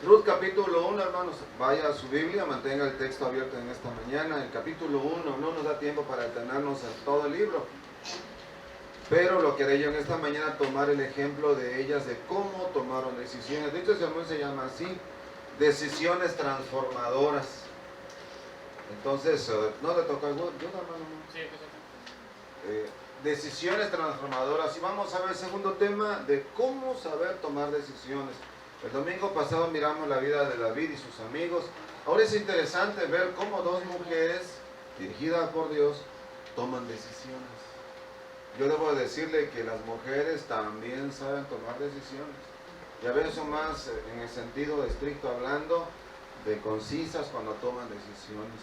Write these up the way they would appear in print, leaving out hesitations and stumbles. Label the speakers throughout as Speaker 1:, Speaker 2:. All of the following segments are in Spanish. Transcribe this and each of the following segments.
Speaker 1: Ruth capítulo 1, hermanos, vaya a su Biblia, mantenga el texto abierto en esta mañana. El capítulo 1 no nos da tiempo para detenernos en todo el libro, pero lo quería yo en esta mañana tomar el ejemplo de ellas, de cómo tomaron decisiones. De hecho, ese sermón se llama así, decisiones transformadoras. Entonces, ¿no le toca algo? ¿Yo, hermano?
Speaker 2: Sí,
Speaker 1: decisiones transformadoras. Y vamos a ver el segundo tema de cómo saber tomar decisiones. El domingo pasado miramos la vida de David y sus amigos. Ahora es interesante ver cómo dos mujeres dirigidas por Dios toman decisiones. Yo debo decirle que las mujeres también saben tomar decisiones. Y a veces son más, en el sentido estricto hablando, de concisas cuando toman decisiones.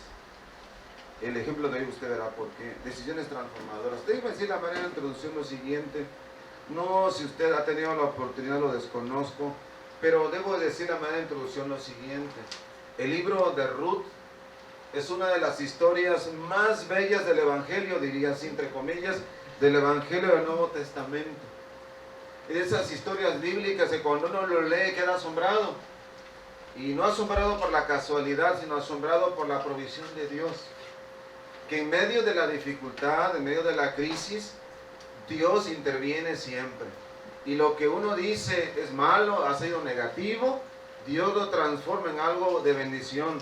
Speaker 1: El ejemplo de hoy usted verá por qué. Decisiones transformadoras. Déjeme decir la manera de introducción lo siguiente. No, si usted ha tenido la oportunidad, lo desconozco, pero debo decir la manera de introducción lo siguiente. El libro de Ruth es una de las historias más bellas del Evangelio, diría así entre comillas, del Evangelio del Nuevo Testamento. Esas historias bíblicas que cuando uno lo lee queda asombrado. Y no asombrado por la casualidad, sino asombrado por la provisión de Dios. Que en medio de la dificultad, en medio de la crisis, Dios interviene siempre. Y lo que uno dice es malo, ha sido negativo, Dios lo transforma en algo de bendición.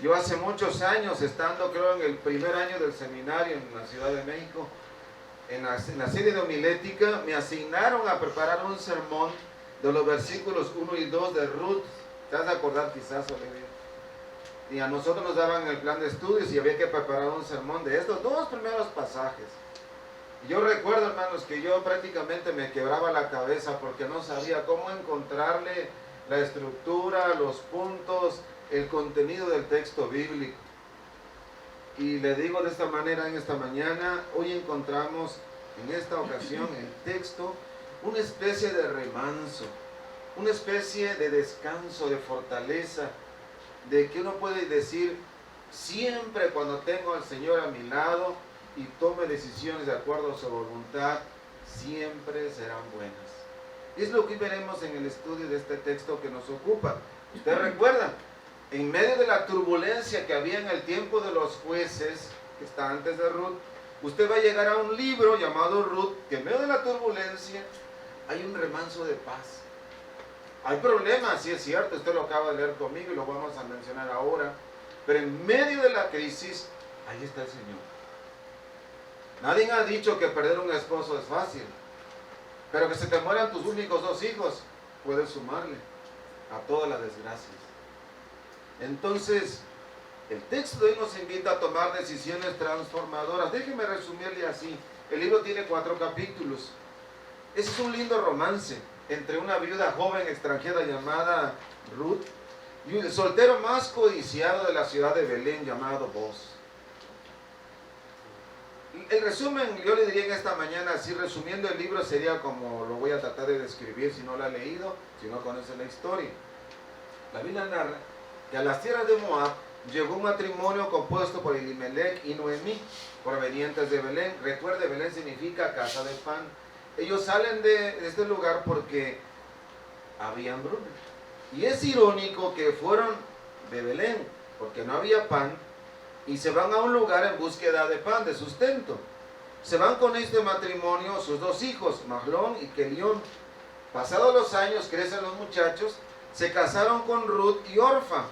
Speaker 1: Yo hace muchos años, estando creo en el primer año del seminario en la Ciudad de México, en la serie de homilética, me asignaron a preparar un sermón de los versículos 1 y 2 de Ruth. ¿Te has de acordar quizás, Olivia? Y a nosotros nos daban el plan de estudios y había que preparar un sermón de estos dos primeros pasajes. Yo recuerdo, hermanos, que yo prácticamente me quebraba la cabeza porque no sabía cómo encontrarle la estructura, los puntos, el contenido del texto bíblico. Y le digo de esta manera en esta mañana, hoy encontramos en esta ocasión el texto una especie de remanso, una especie de descanso, de fortaleza, de que uno puede decir, siempre cuando tengo al Señor a mi lado y tome decisiones de acuerdo a su voluntad, siempre serán buenas. Es lo que veremos en el estudio de este texto que nos ocupa. Usted recuerda, en medio de la turbulencia que había en el tiempo de los jueces, que está antes de Ruth, usted va a llegar a un libro llamado Ruth, que en medio de la turbulencia hay un remanso de paz. Hay problemas, sí es cierto, usted lo acaba de leer conmigo y lo vamos a mencionar ahora, pero en medio de la crisis, ahí está el Señor. Nadie ha dicho que perder un esposo es fácil, pero que se te mueran tus únicos dos hijos, puedes sumarle a todas las desgracias. Entonces, el texto de hoy nos invita a tomar decisiones transformadoras. Déjeme resumirle así. El libro tiene 4 capítulos. Ese es un lindo romance entre una viuda joven extranjera llamada Ruth y el soltero más codiciado de la ciudad de Belén llamado Boaz. El resumen, yo le diría en esta mañana, así resumiendo el libro, sería como lo voy a tratar de describir si no lo ha leído, si no conoce la historia. La Biblia narra que a las tierras de Moab llegó un matrimonio compuesto por Elimelech y Noemí, provenientes de Belén. Recuerde, Belén significa casa de pan. Ellos salen de este lugar porque había hambruna. Y es irónico que fueron de Belén, porque no había pan, y se van a un lugar en búsqueda de pan, de sustento. Se van con este matrimonio sus 2 hijos, Mahlón y Kelión. Pasados los años, crecen los muchachos, se casaron con Ruth y Orfa,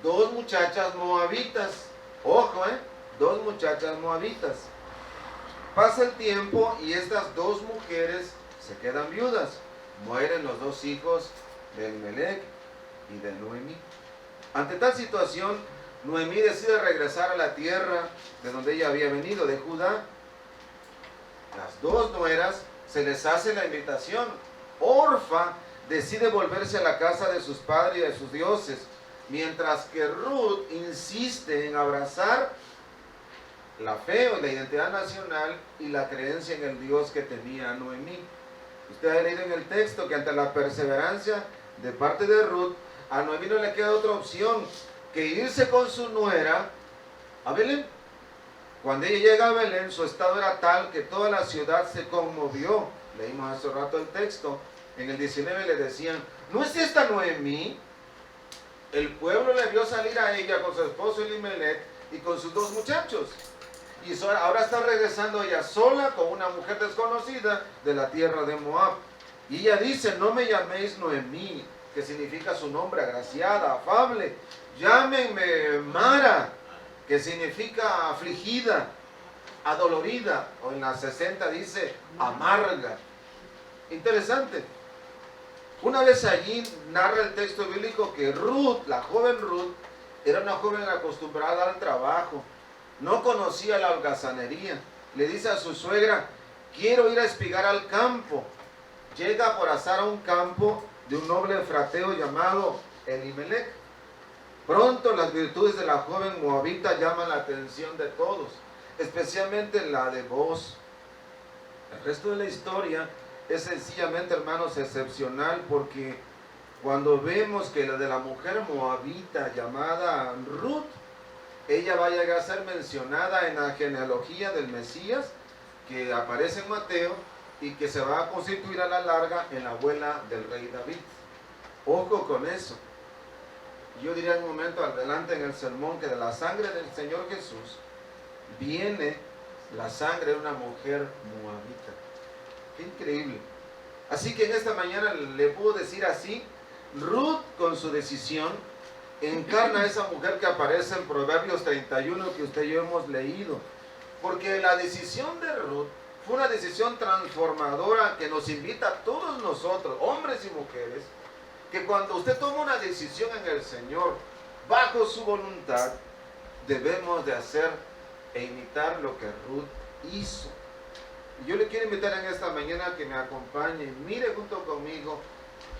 Speaker 1: 2 muchachas moabitas. Ojo, 2 muchachas moabitas. Pasa el tiempo y estas 2 mujeres se quedan viudas. Mueren los 2 hijos de Elimelech y de Noemí. Ante tal situación, Noemí decide regresar a la tierra de donde ella había venido, de Judá. Las 2 nueras se les hace la invitación. Orfa decide volverse a la casa de sus padres y de sus dioses, mientras que Ruth insiste en abrazar la fe o la identidad nacional y la creencia en el Dios que tenía Noemí. Usted ha leído en el texto que ante la perseverancia de parte de Ruth, a Noemí no le queda otra opción que irse con su nuera a Belén. Cuando ella llega a Belén, su estado era tal que toda la ciudad se conmovió. Leímos hace rato el texto. En el 19 le decían, ¿no es esta Noemí? El pueblo le vio salir a ella con su esposo Elimelech y con sus 2 muchachos. Y ahora está regresando ella sola con una mujer desconocida de la tierra de Moab. Y ella dice, no me llaméis Noemí, que significa su nombre, agraciada, afable. Llámenme Mara, que significa afligida, adolorida. O en la 60 dice amarga. Interesante. Una vez allí narra el texto bíblico que Ruth, la joven Ruth, era una joven acostumbrada al trabajo. No conocía la holgazanería. Le dice a su suegra, quiero ir a espigar al campo. Llega por azar a un campo de un noble efrateo llamado Elimelech. Pronto las virtudes de la joven moabita llaman la atención de todos, especialmente la de Booz. El resto de la historia es sencillamente, hermanos, excepcional, porque cuando vemos que la de la mujer moabita llamada Ruth, ella va a llegar a ser mencionada en la genealogía del Mesías, que aparece en Mateo, y que se va a constituir a la larga en la abuela del rey David. Ojo con eso. Yo diría en un momento adelante en el sermón que de la sangre del Señor Jesús viene la sangre de una mujer moabita. Qué increíble. Así que en esta mañana le puedo decir así, Ruth con su decisión encarna a esa mujer que aparece en Proverbios 31 que usted y yo hemos leído. Porque la decisión de Ruth fue una decisión transformadora que nos invita a todos nosotros, hombres y mujeres, que cuando usted toma una decisión en el Señor, bajo su voluntad, debemos de hacer e imitar lo que Ruth hizo. Y yo le quiero invitar en esta mañana a que me acompañe y mire junto conmigo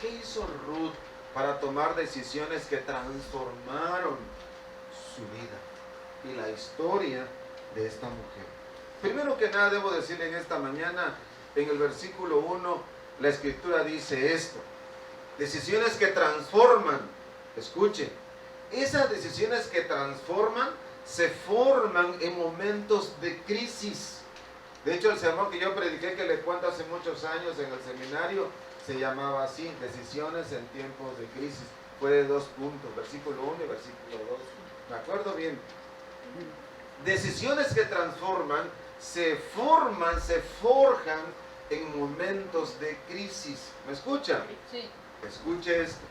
Speaker 1: qué hizo Ruth para tomar decisiones que transformaron su vida y la historia de esta mujer. Primero que nada debo decirle en esta mañana, en el versículo 1, la Escritura dice esto: decisiones que transforman. Escuche, esas decisiones que transforman se forman en momentos de crisis. De hecho, el sermón que yo prediqué, que les cuento hace muchos años en el seminario, se llamaba así, decisiones en tiempos de crisis. Fue de 2 puntos, versículo 1 y versículo 2. ¿Me acuerdo bien? Decisiones que transforman, se forman, se forjan en momentos de crisis. ¿Me escucha?
Speaker 2: Sí.
Speaker 1: Escuche esto.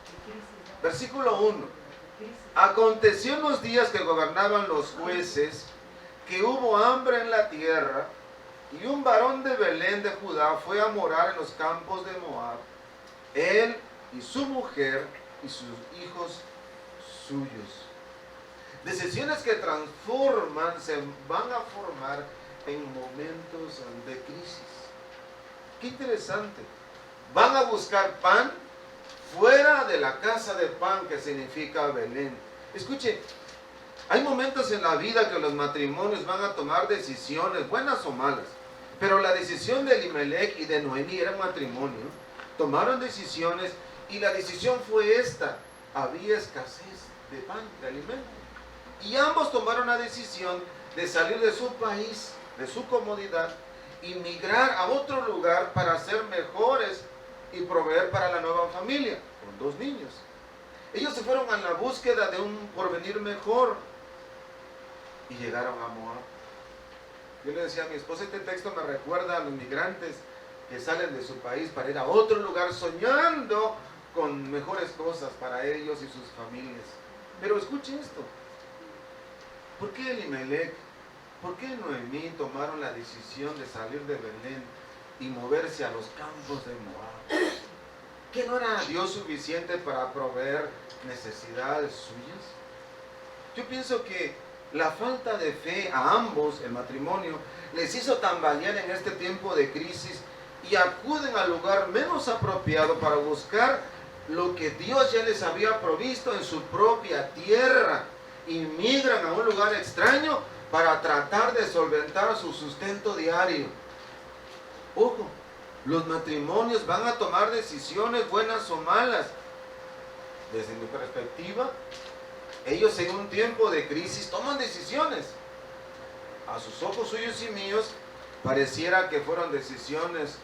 Speaker 1: Versículo 1. Aconteció en los días que gobernaban los jueces que hubo hambre en la tierra, y un varón de Belén de Judá fue a morar en los campos de Moab, él y su mujer y sus hijos suyos. Decisiones que transforman se van a formar en momentos de crisis. Qué interesante. Van a buscar pan fuera de la casa de pan, que significa Belén. Escuche, hay momentos en la vida que los matrimonios van a tomar decisiones, buenas o malas. Pero la decisión de Elimelech y de Noemí era un matrimonio. Tomaron decisiones y la decisión fue esta: había escasez de pan, de alimento. Y ambos tomaron la decisión de salir de su país, de su comodidad, y migrar a otro lugar para ser mejores y proveer para la nueva familia, con 2 niños. Ellos se fueron a la búsqueda de un porvenir mejor y llegaron a Moab. Yo le decía a mi esposa, este texto me recuerda a los migrantes que salen de su país para ir a otro lugar soñando con mejores cosas para ellos y sus familias. Pero escuche esto. ¿Por qué Elimelech, por qué Noemí tomaron la decisión de salir de Belén y moverse a los campos de Moab? ¿Que no era Dios suficiente para proveer necesidades suyas? Yo pienso que la falta de fe a ambos, el matrimonio, les hizo tambalear en este tiempo de crisis y acuden al lugar menos apropiado para buscar lo que Dios ya les había provisto en su propia tierra. Y migran a un lugar extraño para tratar de solventar su sustento diario. Ojo, los matrimonios van a tomar decisiones buenas o malas. Desde mi perspectiva, ellos en un tiempo de crisis toman decisiones. A sus ojos suyos y míos, pareciera que fueron decisiones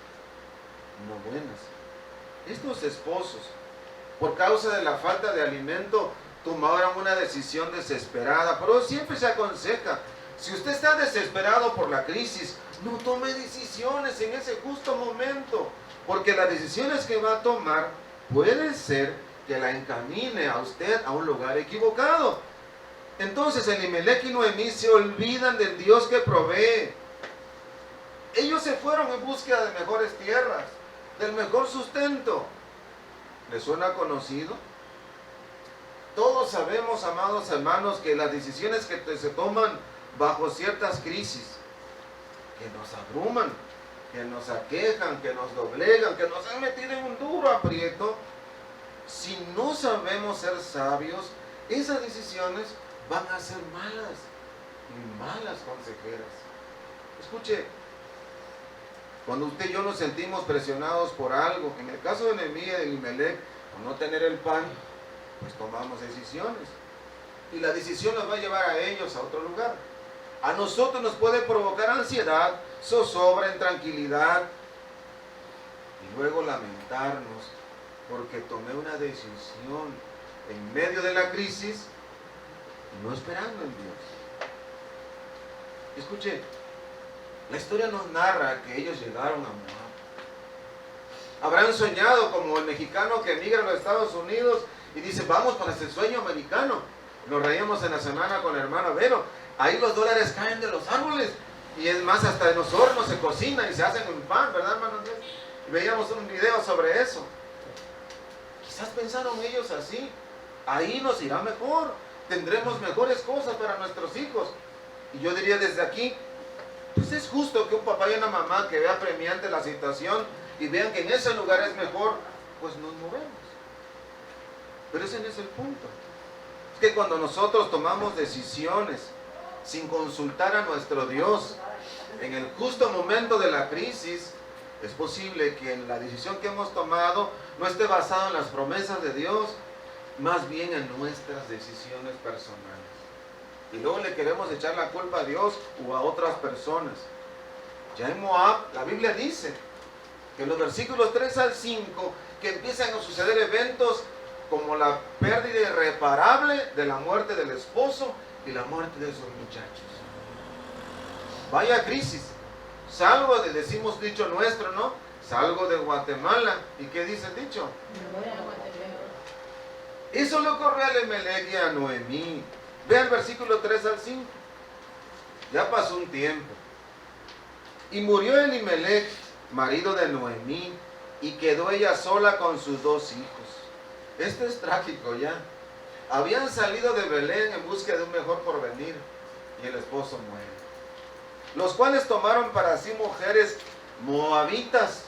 Speaker 1: no buenas. Estos esposos, por causa de la falta de alimento, tomaron una decisión desesperada, pero siempre se aconseja, si usted está desesperado por la crisis, no tome decisiones en ese justo momento, porque las decisiones que va a tomar puede ser que la encamine a usted a un lugar equivocado. Entonces Elimelech y Noemí se olvidan del Dios que provee. Ellos se fueron en búsqueda de mejores tierras, del mejor sustento. ¿Les suena conocido? Todos sabemos, amados hermanos, que las decisiones que se toman bajo ciertas crisis, que nos abruman, que nos aquejan, que nos doblegan, que nos han metido en un duro aprieto, si no sabemos ser sabios, esas decisiones van a ser malas y malas consejeras. Escuche, cuando usted y yo nos sentimos presionados por algo, en el caso de Noemí y de Elimelech, por no tener el pan, pues tomamos decisiones. Y la decisión nos va a llevar a ellos a otro lugar. A nosotros nos puede provocar ansiedad, zozobra, intranquilidad, y luego lamentarnos porque tomé una decisión en medio de la crisis, no esperando en Dios. Escuche, la historia nos narra que ellos llegaron a Moab. Habrán soñado como el mexicano que emigra a los Estados Unidos y dice, vamos para ese sueño americano. Nos reíamos en la semana con el hermano Vero. Ahí los dólares caen de los árboles. Y es más, hasta en los hornos se cocina y se hacen un pan, ¿verdad, hermano Andrés? Y veíamos un video sobre eso. Quizás pensaron ellos así. Ahí nos irá mejor. Tendremos mejores cosas para nuestros hijos. Y yo diría desde aquí, pues es justo que un papá y una mamá que vea premiante la situación y vean que en ese lugar es mejor, pues nos movemos. Pero ese no es el punto. Es que cuando nosotros tomamos decisiones sin consultar a nuestro Dios, en el justo momento de la crisis, es posible que en la decisión que hemos tomado no esté basado en las promesas de Dios, más bien en nuestras decisiones personales. Y luego le queremos echar la culpa a Dios o a otras personas. Ya en Moab, la Biblia dice que en los versículos 3 al 5, que empiezan a suceder eventos como la pérdida irreparable de la muerte del esposo y la muerte de esos muchachos. Vaya crisis. Salgo de, decimos dicho nuestro, ¿no? Salgo de Guatemala. ¿Y qué dice el dicho? Eso le ocurrió a Elimelech y a Noemí. Vean el versículo 3 al 5. Ya pasó un tiempo. Y murió Elimelech, marido de Noemí, y quedó ella sola con sus 2 hijos. Esto es trágico ya. Habían salido de Belén en busca de un mejor porvenir, y el esposo muere. Los cuales tomaron para sí mujeres moabitas.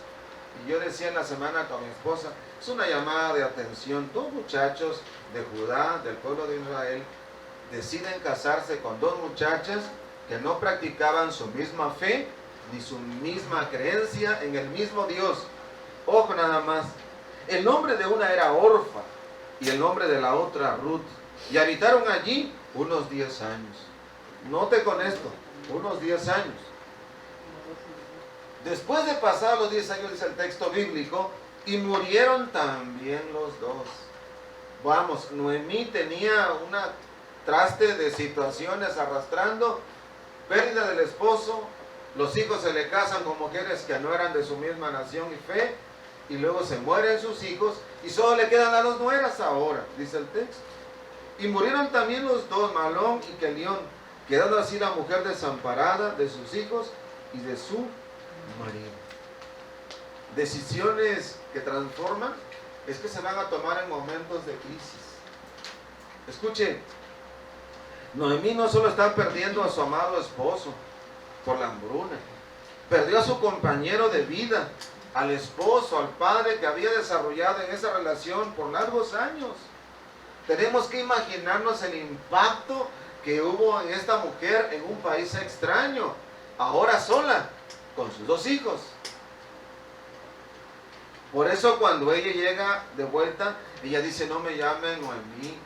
Speaker 1: Y yo decía en la semana con mi esposa, es una llamada de atención. 2 muchachos de Judá, del pueblo de Israel, deciden casarse con 2 muchachas que no practicaban su misma fe ni su misma creencia en el mismo Dios. Ojo nada más, el nombre de una era Orfa y el nombre de la otra Ruth, y habitaron allí unos 10 años. Note con esto, unos 10 años. Después de pasar los 10 años, dice el texto bíblico, y murieron también los 2. Vamos, Noemí tenía una traste de situaciones arrastrando, pérdida del esposo, los hijos se le casan con mujeres que no eran de su misma nación y fe, y luego se mueren sus hijos, y solo le quedan a 2 nueras ahora, dice el texto. Y murieron también los 2, Malón y Kelión, quedando así la mujer desamparada de sus hijos y de su marido. Decisiones que transforman es que se van a tomar en momentos de crisis. Escuche, Noemí no solo está perdiendo a su amado esposo por la hambruna, perdió a su compañero de vida, al esposo, al padre que había desarrollado en esa relación por largos años. Tenemos que imaginarnos el impacto que hubo en esta mujer en un país extraño, ahora sola, con sus 2 hijos. Por eso cuando ella llega de vuelta, ella dice, no me llamen Noemí,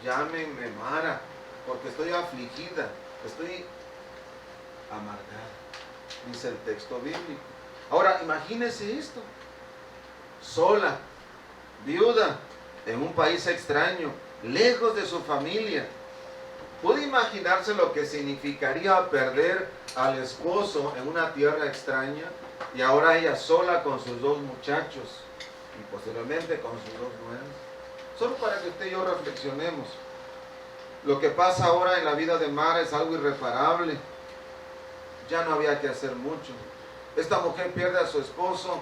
Speaker 1: llámenme Mara, porque estoy afligida, estoy amargada, dice el texto bíblico. Ahora, imagínese esto, sola, viuda, en un país extraño, lejos de su familia. ¿Puede imaginarse lo que significaría perder al esposo en una tierra extraña y ahora ella sola con sus dos muchachos y posteriormente con sus dos nueras? Solo para que usted y yo reflexionemos. Lo que pasa ahora en la vida de Mara es algo irreparable. Ya no había que hacer mucho. Esta mujer pierde a su esposo.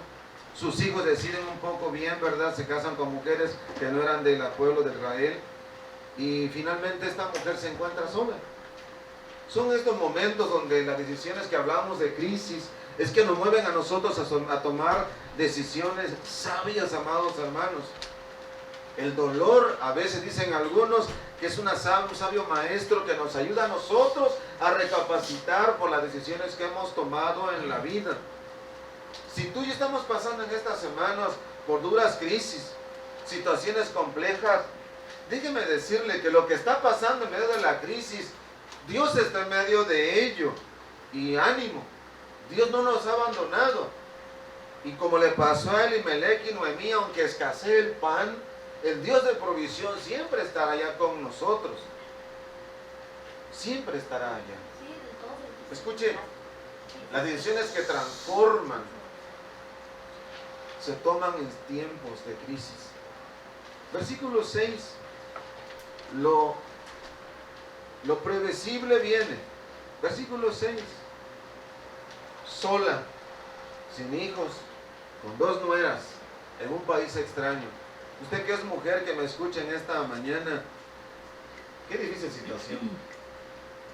Speaker 1: Sus hijos deciden un poco bien, ¿verdad? Se casan con mujeres que no eran del pueblo de Israel. Y finalmente esta mujer se encuentra sola. Son estos momentos donde las decisiones que hablamos de crisis es que nos mueven a nosotros a tomar decisiones sabias, amados hermanos. El dolor, a veces dicen algunos, que es un sabio maestro que nos ayuda a nosotros a recapacitar por las decisiones que hemos tomado en la vida. Si tú y yo estamos pasando en estas semanas por duras crisis, situaciones complejas, déjeme decirle que lo que está pasando en medio de la crisis, Dios está en medio de ello. Y ánimo, Dios no nos ha abandonado. Y como le pasó a Elimelech y Noemí, aunque escasee el pan, el Dios de provisión siempre estará allá con nosotros. Siempre estará allá. Escuche, las decisiones que transforman se toman en tiempos de crisis. Versículo 6. Lo previsible viene. Versículo 6. Sola, sin hijos, con dos nueras, en un país extraño. Usted que es mujer que me escucha en esta mañana, qué difícil situación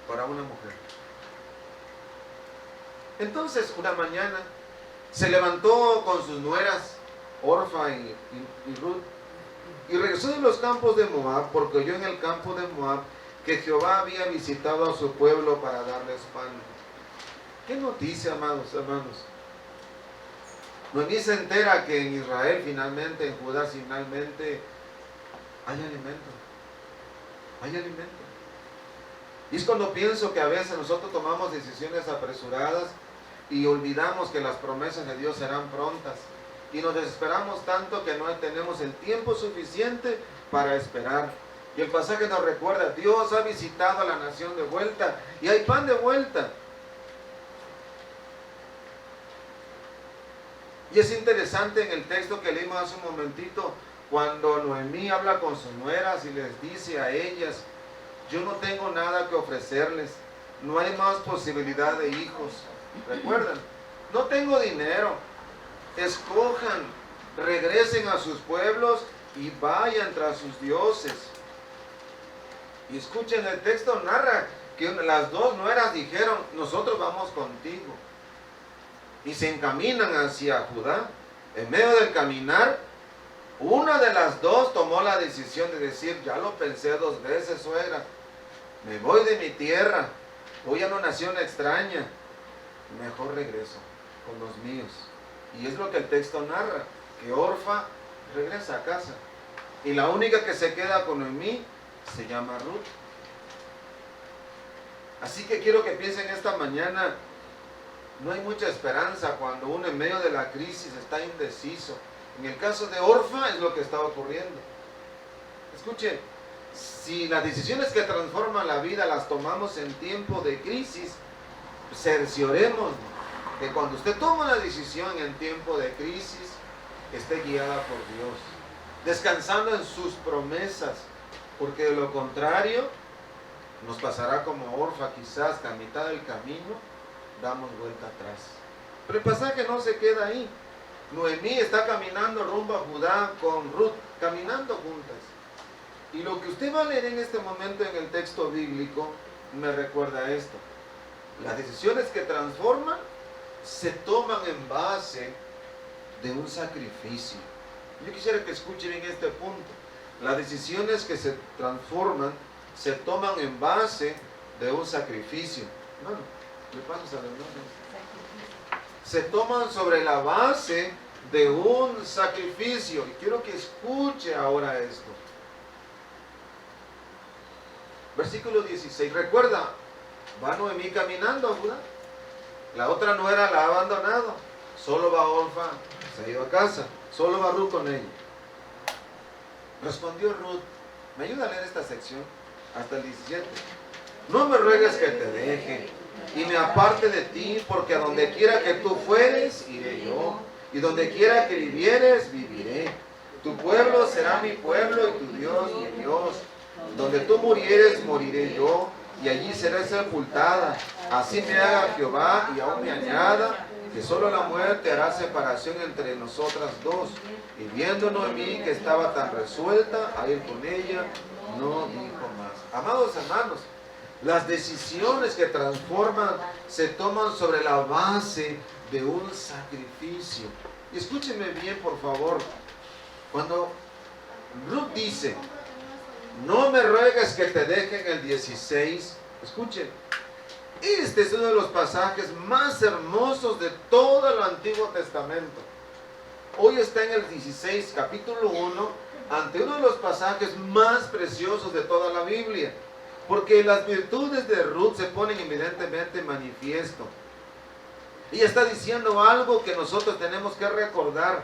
Speaker 1: para una mujer. Entonces, una mañana se levantó con sus nueras, Orfa y Ruth, y regresó de los campos de Moab, porque oyó en el campo de Moab que Jehová había visitado a su pueblo para darles pan. ¿Qué noticia, amados hermanos? Noemí se entera que en Israel finalmente, en Judá finalmente, hay alimento. Hay alimento. Y es cuando pienso que a veces nosotros tomamos decisiones apresuradas y olvidamos que las promesas de Dios serán prontas. Y nos desesperamos tanto que no tenemos el tiempo suficiente para esperar. Y el pasaje nos recuerda, Dios ha visitado a la nación de vuelta y hay pan de vuelta. Y es interesante en el texto que leímos hace un momentito, cuando Noemí habla con sus nueras y les dice a ellas, yo no tengo nada que ofrecerles, no hay más posibilidad de hijos. ¿Recuerdan? No tengo dinero, escojan, regresen a sus pueblos y vayan tras sus dioses. Y escuchen, el texto narra que las dos nueras dijeron, nosotros vamos contigo. Y se encaminan hacia Judá. En medio del caminar, una de las dos tomó la decisión de decir, ya lo pensé dos veces, suegra, me voy de mi tierra, voy a una nación extraña, mejor regreso con los míos. Y es lo que el texto narra, que Orfa regresa a casa. Y la única que se queda con Noemí se llama Ruth. Así que quiero que piensen esta mañana, no hay mucha esperanza cuando uno en medio de la crisis está indeciso. En el caso de Orfa es lo que está ocurriendo. Escuchen, si las decisiones que transforman la vida las tomamos en tiempo de crisis, cercioremos que cuando usted toma una decisión en tiempo de crisis, esté guiada por Dios, descansando en sus promesas, porque de lo contrario nos pasará como Orfa, quizás que a mitad del camino damos vuelta atrás. Pero el pasaje no se queda ahí. Noemí está caminando rumbo a Judá con Ruth, caminando juntas. Y lo que usted va a leer en este momento en el texto bíblico me recuerda esto. Las decisiones que transforman se toman en base de un sacrificio. Yo quisiera que escuchen en este punto. Las decisiones que se transforman se toman en base de un sacrificio. Bueno, ¿qué pasa, hermanos? Se toman sobre la base de un sacrificio. Y quiero que escuche ahora esto. Versículo 16. Recuerda, va Noemí caminando a Judá. La otra nuera la ha abandonado. Solo va Orfa, se ha ido a casa. Solo va Ruth con ella. Respondió Ruth, ¿Me ayuda a leer esta sección? Hasta el 17. No me ruegues que te deje y me aparte de ti, porque a donde quiera que tú fueres, iré yo. Y donde quiera que vivieres, viviré. Tu pueblo será mi pueblo y tu Dios mi Dios. Donde tú murieres, moriré yo, y allí seré sepultada. Así me haga Jehová y aún me añada, que solo la muerte hará separación entre nosotras dos. Y viendo Noemí que estaba tan resuelta a ir con ella, no dijo más. Amados hermanos, las decisiones que transforman se toman sobre la base de un sacrificio. Y escúchenme bien, por favor. Cuando Ruth dice, no me ruegues que te deje en el 16, escuchen, este es uno de los pasajes más hermosos de todo el Antiguo Testamento. Hoy está en el 16, capítulo 1, ante uno de los pasajes más preciosos de toda la Biblia. Porque las virtudes de Ruth se ponen evidentemente en manifiesto. Ella está diciendo algo que nosotros tenemos que recordar.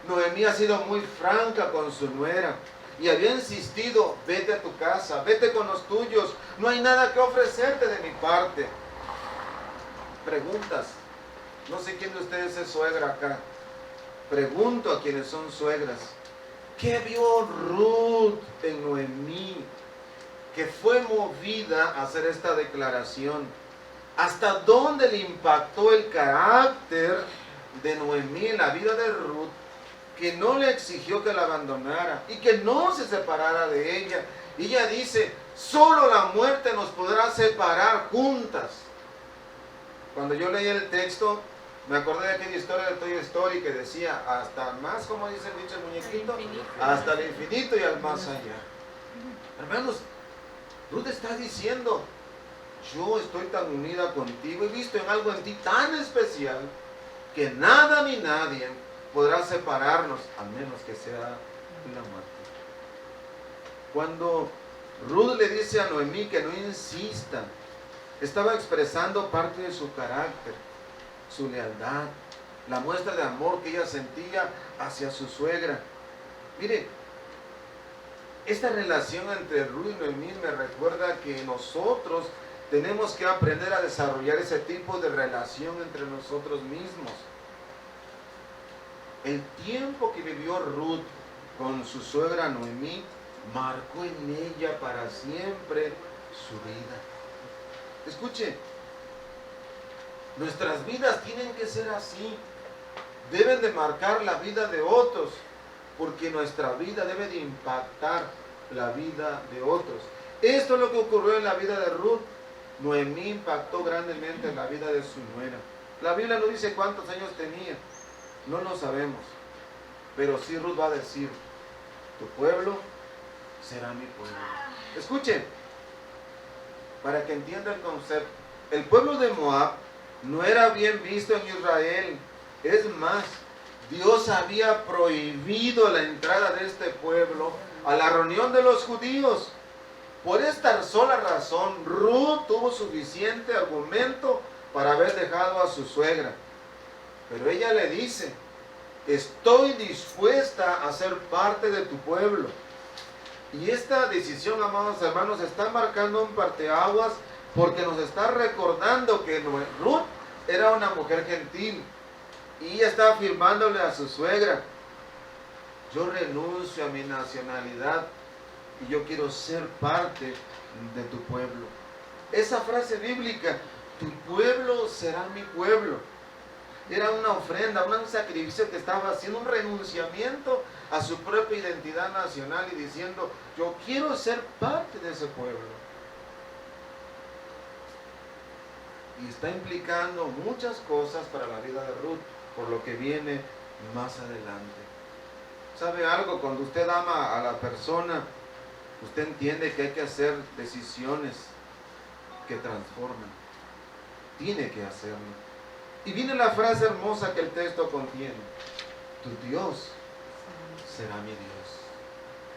Speaker 1: Noemí ha sido muy franca con su nuera y había insistido, vete a tu casa, vete con los tuyos, no hay nada que ofrecerte de mi parte. Preguntas, no sé quién de ustedes es suegra acá. Pregunto a quienes son suegras, ¿qué vio Ruth en Noemí que fue movida a hacer esta declaración? ¿Hasta dónde le impactó el carácter de Noemí en la vida de Ruth, que no le exigió que la abandonara y que no se separara de ella? Y ella dice, solo la muerte nos podrá separar juntas. Cuando yo leí el texto, me acordé de aquella historia de Toy Story que decía, hasta más, como dice el dicho muñequito, hasta el infinito y al más allá. Hermanos, Ruth está diciendo, yo estoy tan unida contigo, he visto en algo en ti tan especial, que nada ni nadie podrá separarnos, a menos que sea la muerte. Cuando Ruth le dice a Noemí que no insista, estaba expresando parte de su carácter, su lealtad, la muestra de amor que ella sentía hacia su suegra. Mire, esta relación entre Ruth y Noemí me recuerda que nosotros tenemos que aprender a desarrollar ese tipo de relación entre nosotros mismos. El tiempo que vivió Ruth con su suegra Noemí marcó en ella para siempre su vida. Escuche, nuestras vidas tienen que ser así. Deben de marcar la vida de otros, porque nuestra vida debe de impactar la vida de otros. Esto es lo que ocurrió en la vida de Ruth. Noemí impactó grandemente en la vida de su nuera. La Biblia no dice cuántos años tenía, no lo sabemos, pero sí Ruth va a decir, tu pueblo será mi pueblo. Escuchen, para que entienda el concepto, el pueblo de Moab no era bien visto en Israel. Es más, Dios había prohibido la entrada de este pueblo a la reunión de los judíos. Por esta sola razón, Ruth tuvo suficiente argumento para haber dejado a su suegra. Pero ella le dice, estoy dispuesta a ser parte de tu pueblo. Y esta decisión, amados hermanos, está marcando un parteaguas, porque nos está recordando que Ruth era una mujer gentil. Y ella está afirmándole a su suegra, yo renuncio a mi nacionalidad y yo quiero ser parte de tu pueblo. Esa frase bíblica, tu pueblo será mi pueblo, era una ofrenda, un sacrificio que estaba haciendo, un renunciamiento a su propia identidad nacional y diciendo, yo quiero ser parte de ese pueblo. Y está implicando muchas cosas para la vida de Ruth, por lo que viene más adelante. ¿Sabe algo? Cuando usted ama a la persona, usted entiende que hay que hacer decisiones que transforman. Tiene que hacerlo. Y viene la frase hermosa que el texto contiene. Tu Dios será mi Dios.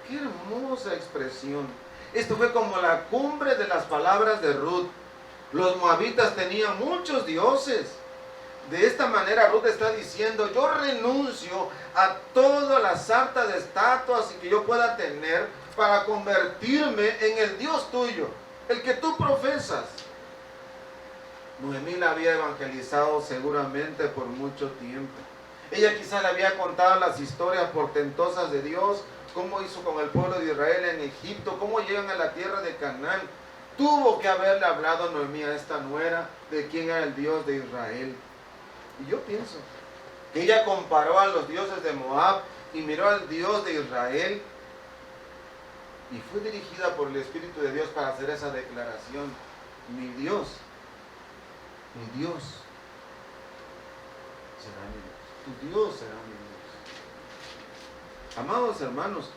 Speaker 1: Qué hermosa expresión. Esto fue como la cumbre de las palabras de Ruth. Los moabitas tenían muchos dioses. De esta manera Ruth está diciendo, yo renuncio a toda la sarta de estatuas que yo pueda tener para convertirme en el Dios tuyo, el que tú profesas. Noemí la había evangelizado seguramente por mucho tiempo. Ella quizá le había contado las historias portentosas de Dios, cómo hizo con el pueblo de Israel en Egipto, cómo llegan a la tierra de Canaán. Tuvo que haberle hablado Noemí a esta nuera de quién era el Dios de Israel. Y yo pienso que ella comparó a los dioses de Moab y miró al Dios de Israel y fue dirigida por el Espíritu de Dios para hacer esa declaración. Mi Dios será mi Dios. Tu Dios será mi Dios. Amados hermanos,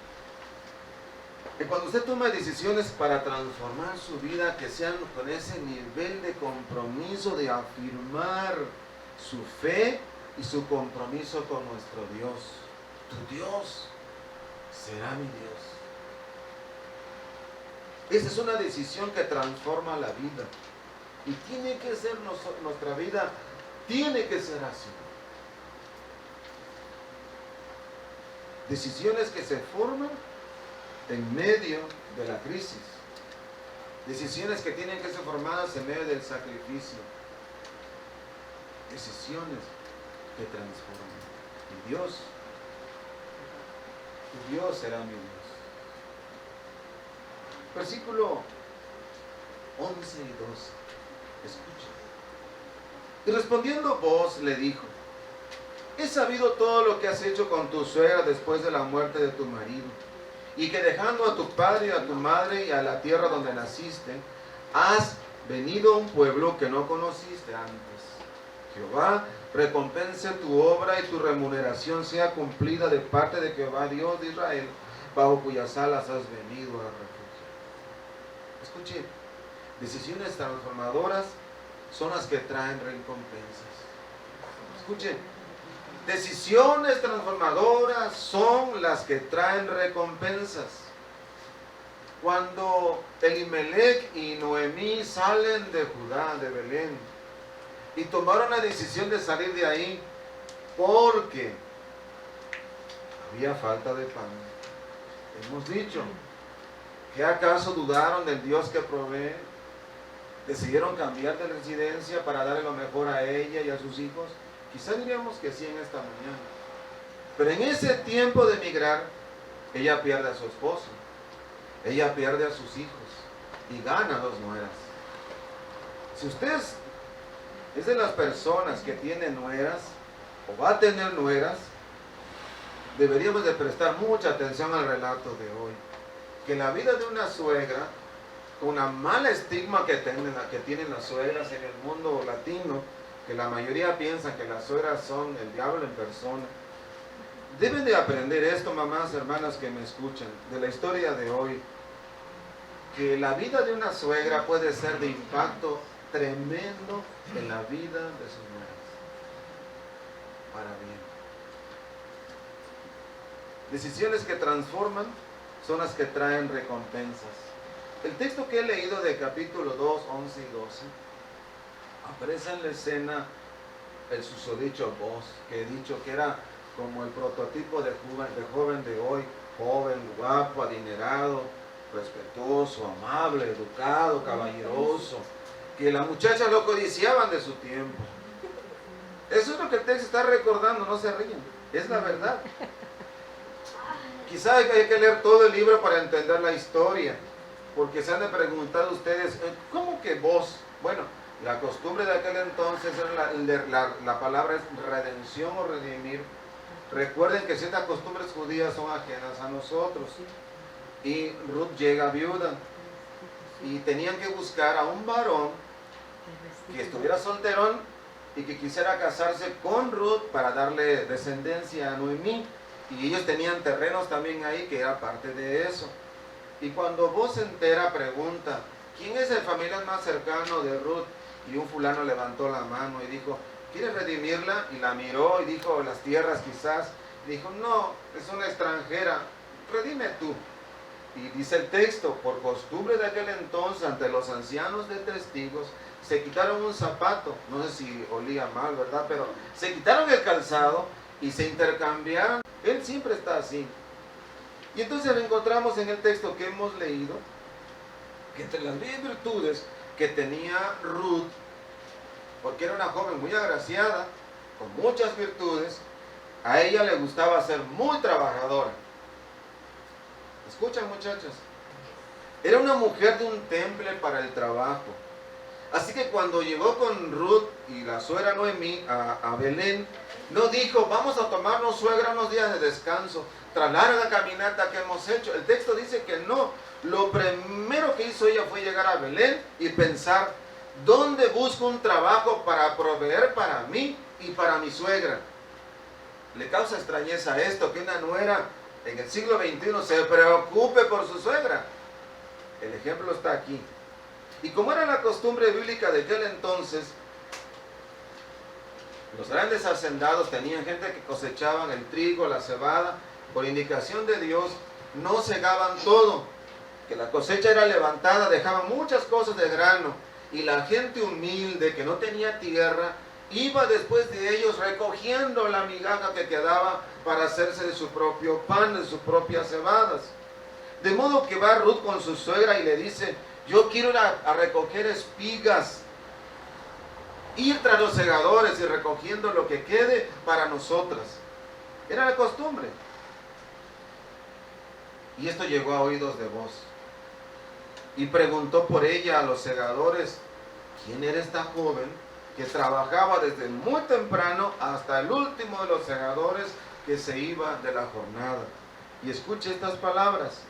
Speaker 1: que cuando usted toma decisiones para transformar su vida, que sean con ese nivel de compromiso de afirmar su fe y su compromiso con nuestro Dios. Tu Dios será mi Dios. Esa es una decisión que transforma la vida. Y tiene que ser nuestra vida, tiene que ser así. Decisiones que se forman en medio de la crisis. Decisiones que tienen que ser formadas en medio del sacrificio. Decisiones que transforman. Y Dios, tu Dios será mi Dios. Versículo 11 y 12. Escucha. Y respondiendo Booz le dijo, he sabido todo lo que has hecho con tu suegra después de la muerte de tu marido, y que dejando a tu padre y a tu madre y a la tierra donde naciste, has venido a un pueblo que no conociste antes. Jehová recompense tu obra y tu remuneración sea cumplida de parte de Jehová Dios de Israel, bajo cuyas alas has venido a refugio. Escuche, decisiones transformadoras son las que traen recompensas. Escuche, decisiones transformadoras son las que traen recompensas. Cuando Elimelech y Noemí salen de Judá, de Belén, y tomaron la decisión de salir de ahí porque había falta de pan. Hemos dicho, ¿qué acaso dudaron del Dios que provee? ¿Decidieron cambiar de residencia para darle lo mejor a ella y a sus hijos? Quizá diríamos que sí en esta mañana. Pero en ese tiempo de emigrar, ella pierde a su esposo, ella pierde a sus hijos y gana 2 nueras. Si usted es de las personas que tienen nueras o va a tener nueras, deberíamos de prestar mucha atención al relato de hoy. Que la vida de una suegra, con la mala estigma que tienen las suegras en el mundo latino, que la mayoría piensa que las suegras son el diablo en persona, deben de aprender esto, mamás, hermanas que me escuchan, de la historia de hoy, que la vida de una suegra puede ser de impacto tremendo en la vida de sus nueras, para bien. Decisiones que transforman son las que traen recompensas. El texto que he leído de capítulo 2, 11 y 12, aparece en la escena el susodicho Booz, que he dicho que era como el prototipo de joven de hoy, joven, guapo, adinerado, respetuoso, amable, educado, caballeroso, que las muchachas lo codiciaban de su tiempo. Eso es lo que el texto está recordando, no se ríen, es la verdad. Quizá hay que leer todo el libro para entender la historia, porque se han de preguntar ustedes, ¿cómo que Booz? Bueno, la costumbre de aquel entonces, la palabra es redención o redimir. Recuerden que ciertas costumbres judías son ajenas a nosotros. Y Ruth llega viuda, y tenían que buscar a un varón que estuviera solterón y que quisiera casarse con Ruth para darle descendencia a Noemí. Y ellos tenían terrenos también ahí, que era parte de eso. Y cuando Booz se entera, pregunta, ¿quién es el familiar más cercano de Ruth? Y un fulano levantó la mano y dijo, ¿quieres redimirla? Y la miró y dijo, las tierras quizás. Y dijo, no, es una extranjera, redime tú. Y dice el texto, por costumbre de aquel entonces, ante los ancianos de testigos, se quitaron un zapato, no sé si olía mal, ¿verdad? Pero se quitaron el calzado y se intercambiaron. Él siempre está así. Y entonces encontramos en el texto que hemos leído, que entre las virtudes que tenía Ruth, porque era una joven muy agraciada, con muchas virtudes, a ella le gustaba ser muy trabajadora. Escuchan, muchachos, era una mujer de un temple para el trabajo. Así que cuando llegó con Ruth y la suegra Noemí a Belén, no dijo, vamos a tomarnos, suegra, unos días de descanso, tras larga caminata que hemos hecho. El texto dice que no. Lo primero que hizo ella fue llegar a Belén y pensar, ¿dónde busco un trabajo para proveer para mí y para mi suegra? Le causa extrañeza esto, que una nuera en el siglo XXI se preocupe por su suegra. El ejemplo está aquí. Y como era la costumbre bíblica de aquel entonces, los grandes hacendados tenían gente que cosechaban el trigo, la cebada, por indicación de Dios, no cegaban todo, que la cosecha era levantada, dejaban muchas cosas de grano, y la gente humilde que no tenía tierra, iba después de ellos recogiendo la migaja que quedaba para hacerse de su propio pan, de sus propias cebadas. De modo que va Ruth con su suegra y le dice, yo quiero ir a recoger espigas, ir tras los segadores y recogiendo lo que quede para nosotras. Era la costumbre. Y esto llegó a oídos de Booz. Y preguntó por ella a los segadores, ¿quién era esta joven que trabajaba desde muy temprano hasta el último de los segadores que se iba de la jornada? Y escuche estas palabras.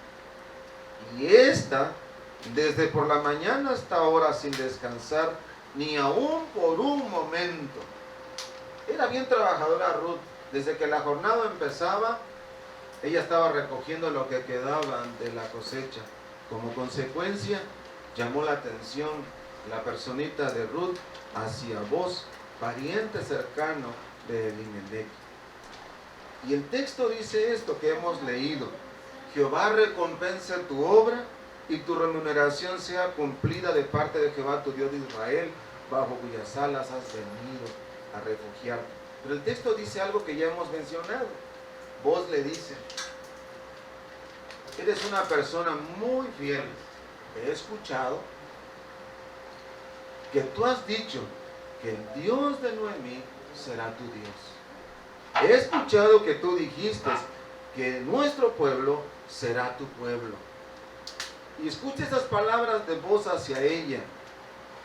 Speaker 1: Y esta, desde por la mañana hasta ahora sin descansar, ni aún por un momento. Era bien trabajadora Ruth. Desde que la jornada empezaba, ella estaba recogiendo lo que quedaba de la cosecha. Como consecuencia, llamó la atención la personita de Ruth hacia Booz, pariente cercano de Elimelech. Y el texto dice esto que hemos leído: Jehová recompense tu obra y tu remuneración sea cumplida de parte de Jehová tu Dios de Israel, bajo cuyas alas has venido a refugiarte. Pero el texto dice algo que ya hemos mencionado. Booz le dice, eres una persona muy fiel. He escuchado que tú has dicho que el Dios de Noemí será tu Dios. He escuchado que tú dijiste que nuestro pueblo será tu pueblo. Y escucha estas palabras de Booz hacia ella.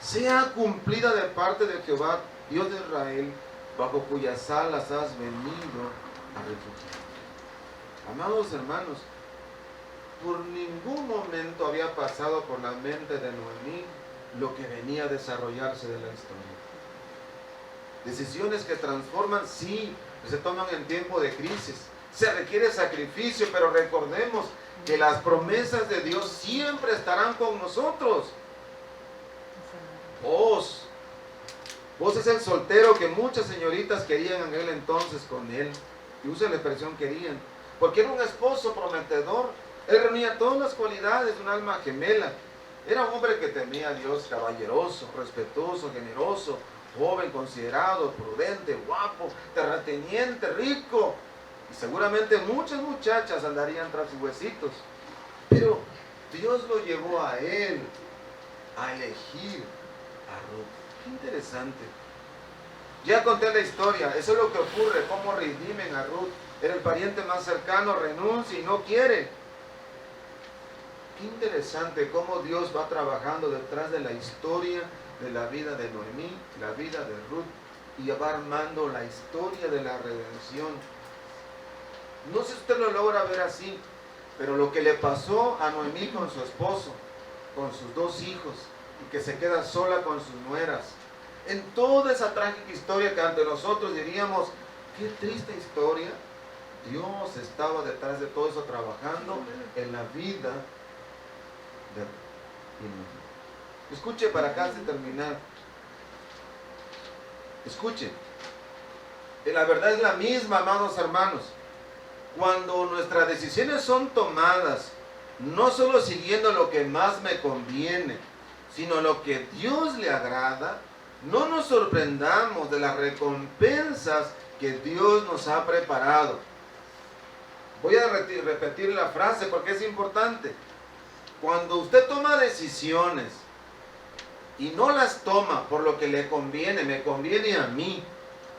Speaker 1: Sea cumplida de parte de Jehová, Dios de Israel, bajo cuyas alas has venido a refugiarte. Amados hermanos, por ningún momento había pasado por la mente de Noemí lo que venía a desarrollarse de la historia. Decisiones que transforman, sí, se toman en tiempo de crisis. Se requiere sacrificio, pero recordemos que las promesas de Dios siempre estarán con nosotros. Booz es el soltero que muchas señoritas querían en aquel entonces con él. Y usa la expresión querían, porque era un esposo prometedor. Él reunía todas las cualidades de un alma gemela. Era un hombre que temía a Dios, caballeroso, respetuoso, generoso, joven, considerado, prudente, guapo, terrateniente, rico. Y seguramente muchas muchachas andarían tras sus huesitos. Pero Dios lo llevó a él a elegir a Ruth. Qué interesante. Ya conté la historia. Eso es lo que ocurre, cómo redimen a Ruth. Era el pariente más cercano, renuncia y no quiere. Qué interesante cómo Dios va trabajando detrás de la historia de la vida de Noemí, la vida de Ruth, y va armando la historia de la redención. No sé si usted lo logra ver así, pero lo que le pasó a Noemí con su esposo, con sus dos hijos, y que se queda sola con sus nueras, en toda esa trágica historia que ante nosotros diríamos, qué triste historia, Dios estaba detrás de todo eso trabajando en la vida de Noemí. Escuche para acá antes de terminar. Escuche. La verdad es la misma, amados hermanos. Cuando nuestras decisiones son tomadas no solo siguiendo lo que más me conviene, sino lo que Dios le agrada, no nos sorprendamos de las recompensas que Dios nos ha preparado. Voy a repetir la frase porque es importante. Cuando usted toma decisiones y no las toma por lo que le conviene, me conviene a mí,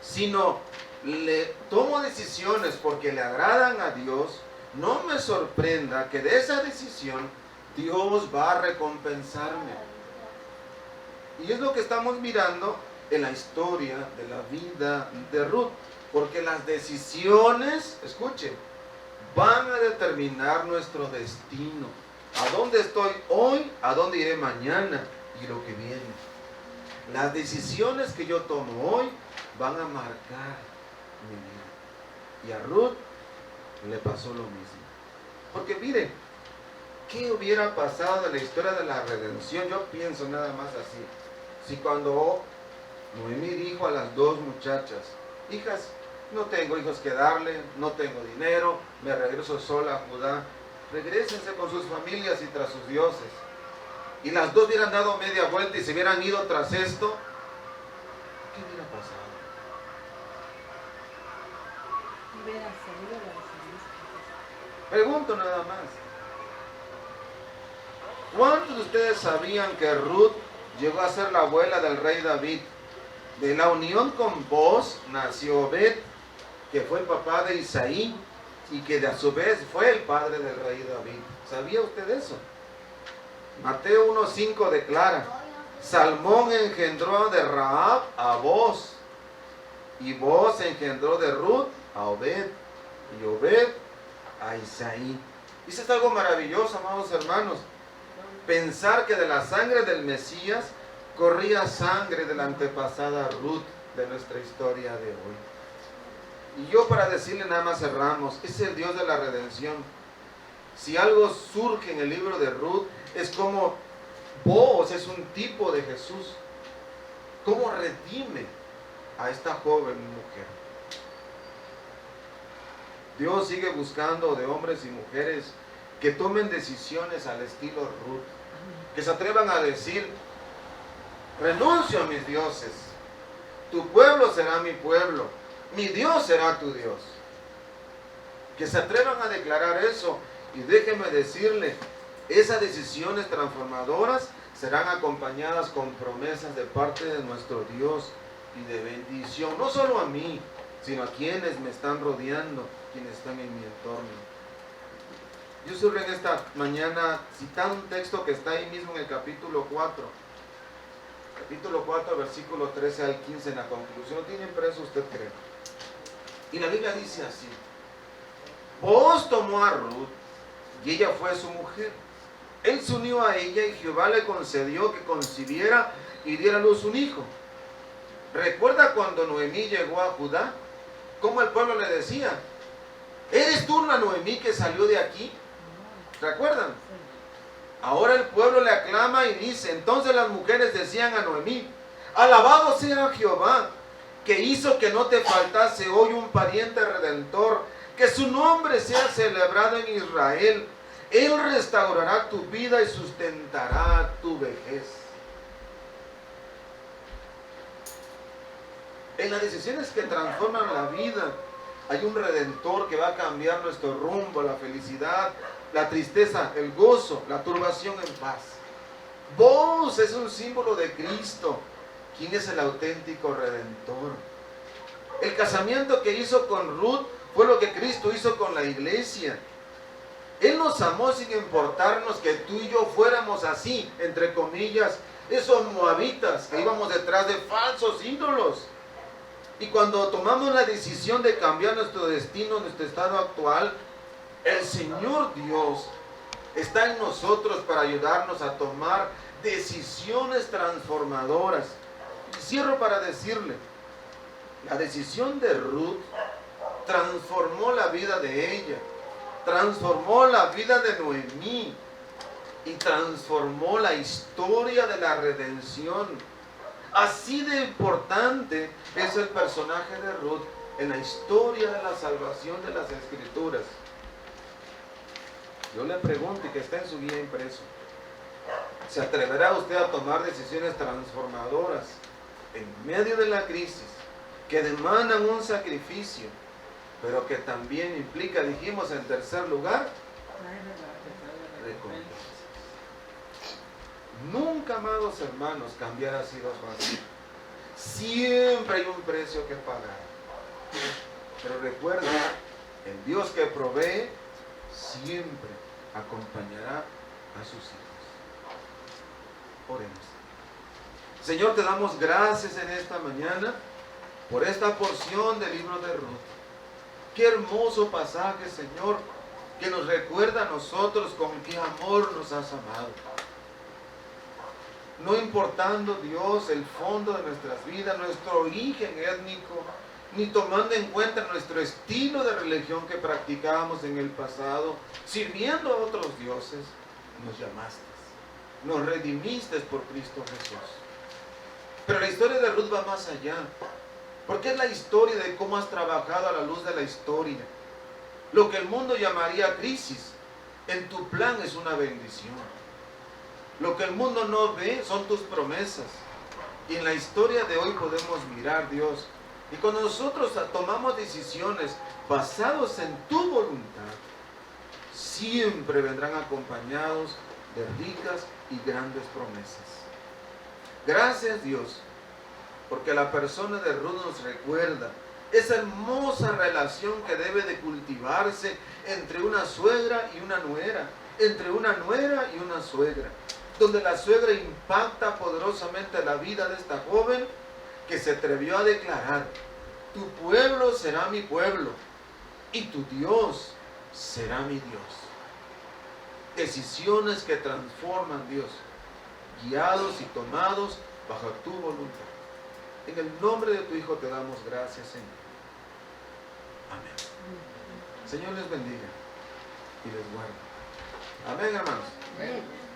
Speaker 1: sino le tomo decisiones porque le agradan a Dios, no me sorprenda que de esa decisión Dios va a recompensarme. Y es lo que estamos mirando en la historia de la vida de Ruth, porque las decisiones, escuchen, van a determinar nuestro destino. ¿A dónde estoy hoy? ¿A dónde iré mañana? Y lo que viene. Las decisiones que yo tomo hoy van a marcar mi vida. Y a Ruth le pasó lo mismo. Porque miren, ¿qué hubiera pasado en la historia de la redención? Yo pienso nada más así. Si cuando Noemí dijo a las dos muchachas, hijas, no tengo hijos que darle, no tengo dinero, me regreso sola a Judá, regrésense con sus familias y tras sus dioses. Y las dos hubieran dado media vuelta y se hubieran ido tras esto, ¿qué hubiera pasado?
Speaker 2: Hubiera salido la descendencia.
Speaker 1: Pregunto nada más. ¿Cuántos de ustedes sabían que Ruth llegó a ser la abuela del rey David? De la unión con Boaz nació Obed, que fue el papá de Isaí y que a su vez fue el padre del rey David. ¿Sabía usted eso? Mateo 1:5 declara, Salmón engendró de Rahab a Boaz, y Boaz engendró de Ruth a Obed, y Obed a Isaí. Y eso es algo maravilloso, amados hermanos. Pensar que de la sangre del Mesías corría sangre de la antepasada Ruth de nuestra historia de hoy. Y yo para decirle nada más cerramos, es el Dios de la redención. Si algo surge en el libro de Ruth, es como Boaz es un tipo de Jesús. ¿Cómo redime a esta joven mujer? Dios sigue buscando de hombres y mujeres que tomen decisiones al estilo Ruth, que se atrevan a decir, renuncio a mis dioses, tu pueblo será mi pueblo, mi Dios será tu Dios. Que se atrevan a declarar eso. Y déjeme decirle, esas decisiones transformadoras serán acompañadas con promesas de parte de nuestro Dios y de bendición, no solo a mí, sino a quienes me están rodeando, quienes están en mi entorno. Yo surge en esta mañana citando un texto que está ahí mismo en el capítulo 4. Capítulo 4, versículo 13 al 15, en la conclusión. ¿No tienen preso usted cree? Y la Biblia dice así, Boaz tomó a Ruth y ella fue su mujer. Él se unió a ella y Jehová le concedió que concibiera y diera a luz un hijo. ¿Recuerda cuando Noemí llegó a Judá? ¿Cómo el pueblo le decía? ¿Eres tú la Noemí que salió de aquí? ¿Recuerdan? Ahora el pueblo le aclama y dice, entonces las mujeres decían a Noemí, alabado sea Jehová, que hizo que no te faltase hoy un pariente redentor, que su nombre sea celebrado en Israel. Él restaurará tu vida y sustentará tu vejez. En las decisiones que transforman la vida, hay un redentor que va a cambiar nuestro rumbo, la felicidad, la tristeza, el gozo, la turbación en paz. Boaz es un símbolo de Cristo, quien es el auténtico redentor. El casamiento que hizo con Ruth fue lo que Cristo hizo con la iglesia. Él nos amó sin importarnos que tú y yo fuéramos así, entre comillas, esos moabitas que íbamos detrás de falsos ídolos. Y cuando tomamos la decisión de cambiar nuestro destino, nuestro estado actual, el Señor Dios está en nosotros para ayudarnos a tomar decisiones transformadoras. Y cierro para decirle, la decisión de Ruth transformó la vida de ella, transformó la vida de Noemí y transformó la historia de la redención. Así de importante es el personaje de Ruth en la historia de la salvación de las Escrituras. Yo le pregunto y que está en su guía impreso. ¿Se atreverá usted a tomar decisiones transformadoras en medio de la crisis que demandan un sacrificio, pero que también implica, dijimos en tercer lugar, recompensas? Nunca, amados hermanos, cambiar ha sido fácil. Siempre hay un precio que pagar. Pero recuerda, el Dios que provee siempre acompañará a sus hijos. Oremos. Señor, te damos gracias en esta mañana por esta porción del libro de Ruth. Qué hermoso pasaje, Señor, que nos recuerda a nosotros con qué amor nos has amado. No importando, Dios, el fondo de nuestras vidas, nuestro origen étnico, ni tomando en cuenta nuestro estilo de religión que practicábamos en el pasado, sirviendo a otros dioses, nos llamaste, nos redimiste por Cristo Jesús. Pero la historia de Ruth va más allá, porque es la historia de cómo has trabajado a la luz de la historia. Lo que el mundo llamaría crisis, en tu plan es una bendición. Lo que el mundo no ve son tus promesas. Y en la historia de hoy podemos mirar, Dios, y cuando nosotros tomamos decisiones basadas en tu voluntad, siempre vendrán acompañados de ricas y grandes promesas. Gracias, Dios, porque la persona de Ruth nos recuerda esa hermosa relación que debe de cultivarse entre una suegra y una nuera, entre una nuera y una suegra, donde la suegra impacta poderosamente la vida de esta joven que se atrevió a declarar: tu pueblo será mi pueblo y tu Dios será mi Dios. Decisiones que transforman, Dios, guiados y tomados bajo tu voluntad. En el nombre de tu Hijo te damos gracias, Señor. Amén. Señor les bendiga y les guarde. Amén, hermanos.
Speaker 2: Amén.